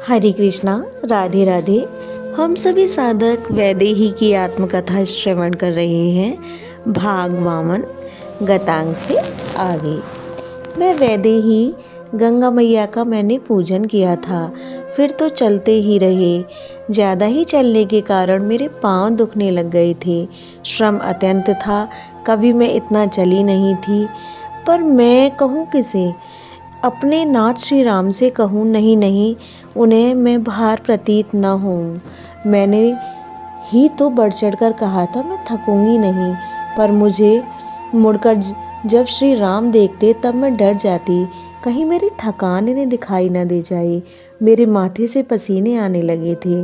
हरे कृष्णा, राधे राधे। हम सभी साधक वैदेही की आत्मकथा श्रवण कर रहे हैं। भाग वामन गतांग से आगे। मैं वैदेही गंगा मैया का मैंने पूजन किया था। फिर तो चलते ही रहे। ज़्यादा ही चलने के कारण मेरे पांव दुखने लग गए थे। श्रम अत्यंत था। कभी मैं इतना चली नहीं थी। पर मैं कहूँ किसे? अपने नाथ श्री राम से कहूँ, नहीं नहीं, उन्हें मैं भार प्रतीत न हूँ। मैंने ही तो बढ़ चढ़ कर कहा था मैं थकूंगी नहीं। पर मुझे मुड़कर जब श्री राम देखते तब मैं डर जाती, कहीं मेरी थकान इन्हें दिखाई न दे जाए। मेरे माथे से पसीने आने लगे थे,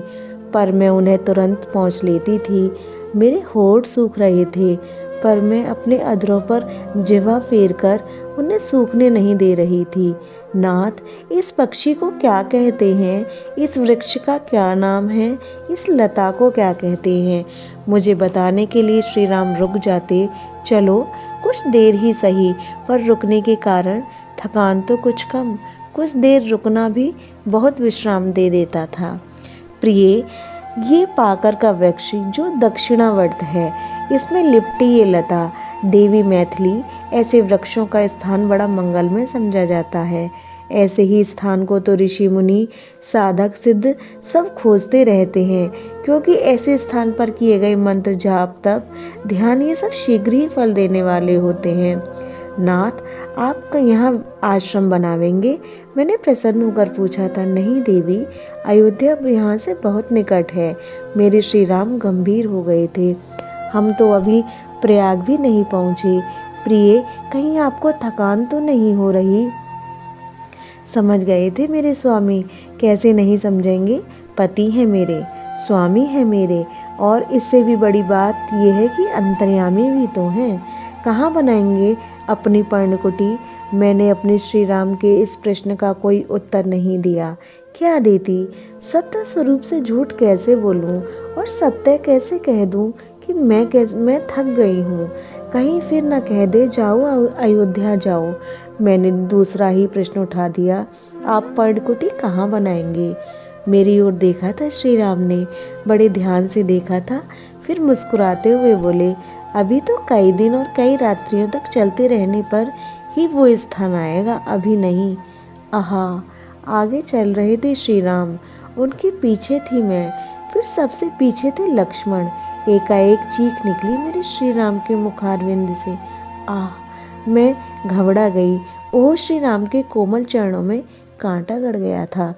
पर मैं उन्हें तुरंत पहुँच लेती थी। मेरे होठ सूख रहे थे, पर मैं अपने अधरों पर जिह्वा फेर कर उन्हें सूखने नहीं दे रही थी। नाथ, इस पक्षी को क्या कहते हैं? इस वृक्ष का क्या नाम है? इस लता को क्या कहते हैं? मुझे बताने के लिए श्री राम रुक जाते। चलो कुछ देर ही सही, पर रुकने के कारण थकान तो कुछ कम। कुछ देर रुकना भी बहुत विश्राम दे देता था। प्रिय, ये पाकर का वृक्ष जो दक्षिणावर्त है, इसमें लिपटी ये लता देवी मैथिली, ऐसे वृक्षों का स्थान बड़ा मंगलमय समझा जाता है। ऐसे ही स्थान को तो ऋषि मुनि साधक सिद्ध सब खोजते रहते हैं, क्योंकि ऐसे स्थान पर किए गए मंत्र जाप तप ध्यान ये सब शीघ्र ही फल देने वाले होते हैं। नाथ, आप यहाँ आश्रम बनावेंगे? मैंने प्रसन्न होकर पूछा था। नहीं देवी, अयोध्या यहाँ से बहुत निकट है। मेरे श्री राम गंभीर हो गए थे। हम तो अभी प्रयाग भी नहीं पहुँचे। प्रिय, कहीं आपको थकान तो नहीं हो रही? समझ गए थे मेरे स्वामी। कैसे नहीं समझेंगे? पति है मेरे, स्वामी है मेरे, और इससे भी बड़ी बात यह है कि अंतर्यामी भी तो हैं। कहाँ बनाएंगे अपनी पर्णकुटी? मैंने अपने श्री राम के इस प्रश्न का कोई उत्तर नहीं दिया। क्या देती? सत्य स्वरूप से झूठ कैसे बोलूं और सत्य कैसे कह दूं कि मैं थक गई हूँ। कहीं फिर न कह दे जाओ अयोध्या जाओ। मैंने दूसरा ही प्रश्न उठा दिया। आप पर्णकुटी कहाँ बनाएंगे? मेरी ओर देखा था श्री राम ने, बड़े ध्यान से देखा था, फिर मुस्कुराते हुए बोले, अभी तो कई दिन और कई रात्रियों तक चलते रहने पर ही वो स्थान आएगा, अभी नहीं। आहा, आगे चल रहे थे श्री राम, उनके पीछे थी मैं, फिर सबसे पीछे थे लक्ष्मण। एकाएक चीख निकली मेरे श्री राम के मुखारविंद से। आह, मैं घबरा गई। ओह, श्री राम के कोमल चरणों में कांटा गड़ गया था।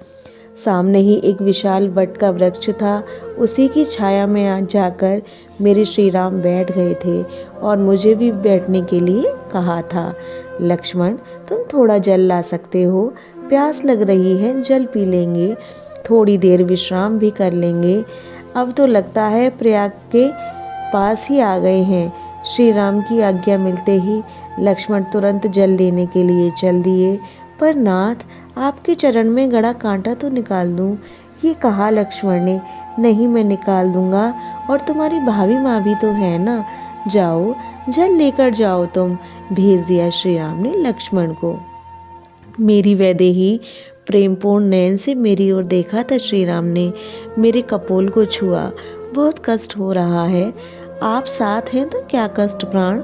सामने ही एक विशाल वट का वृक्ष था। उसी की छाया में आज जाकर मेरे श्री राम बैठ गए थे और मुझे भी बैठने के लिए कहा था। लक्ष्मण, तुम थोड़ा जल ला सकते हो? प्यास लग रही है, जल पी लेंगे, थोड़ी देर विश्राम भी कर लेंगे। अब तो लगता है प्रयाग के पास ही आ गए हैं। श्री राम की आज्ञा मिलते ही लक्ष्मण तुरंत जल लेने के लिए चल दिए। पर नाथ, आपके चरण में गड़ा कांटा तो निकाल दूं, ये कहा लक्ष्मण ने। नहीं, मैं निकाल दूंगा, और तुम्हारी भाभी माँ भी तो है ना। जाओ, जल लेकर जाओ तुम, भेज दिया श्री राम ने लक्ष्मण को। मेरी वैदेही प्रेमपूर्ण नयन से मेरी ओर देखा था श्री राम ने। मेरे कपोल को छुआ। बहुत कष्ट हो रहा है। आप साथ हैं तो क्या कष्ट प्राण?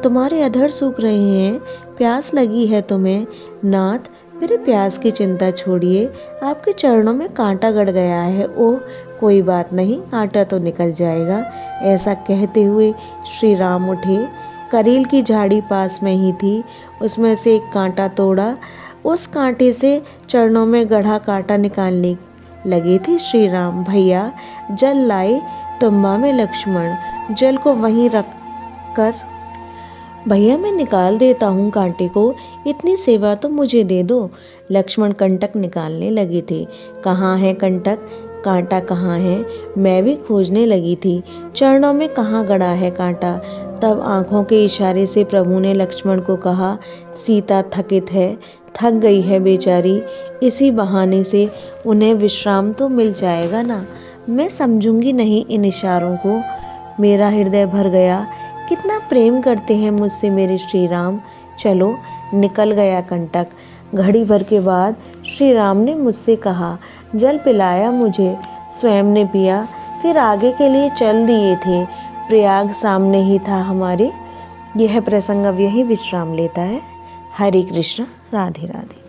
तुम्हारे अधर सूख रहे हैं, प्यास लगी है तुम्हें। नाथ, मेरे प्यास की चिंता छोड़िए, आपके चरणों में कांटा गड़ गया है। ओह, कोई बात नहीं, कांटा तो निकल जाएगा। ऐसा कहते हुए श्री राम उठे। करील की झाड़ी पास में ही थी, उसमें से एक कांटा तोड़ा। उस कांटे से चरणों में गढ़ा कांटा निकालने लगे थे श्री राम। भैया, जल लाए? तुम्बा में लक्ष्मण, जल को वहीं रख कर, भैया मैं निकाल देता हूँ कांटे को, इतनी सेवा तो मुझे दे दो। लक्ष्मण कंटक निकालने लगे थे। कहाँ है कंटक? कांटा कहाँ है? मैं भी खोजने लगी थी। चरणों में कहाँ गड़ा है कांटा? तब आंखों के इशारे से प्रभु ने लक्ष्मण को कहा, सीता थकित है, थक गई है बेचारी, इसी बहाने से उन्हें विश्राम तो मिल जाएगा ना। मैं समझूंगी नहीं इन इशारों को। मेरा हृदय भर गया। कितना प्रेम करते हैं मुझसे मेरे श्री राम। चलो, निकल गया कंटक। घड़ी भर के बाद श्री राम ने मुझसे कहा, जल पिलाया मुझे, स्वयं ने पिया, फिर आगे के लिए चल दिए थे। प्रयाग सामने ही था हमारे। यह प्रसंग अब यहीं विश्राम लेता है। हरे कृष्ण, राधे राधे।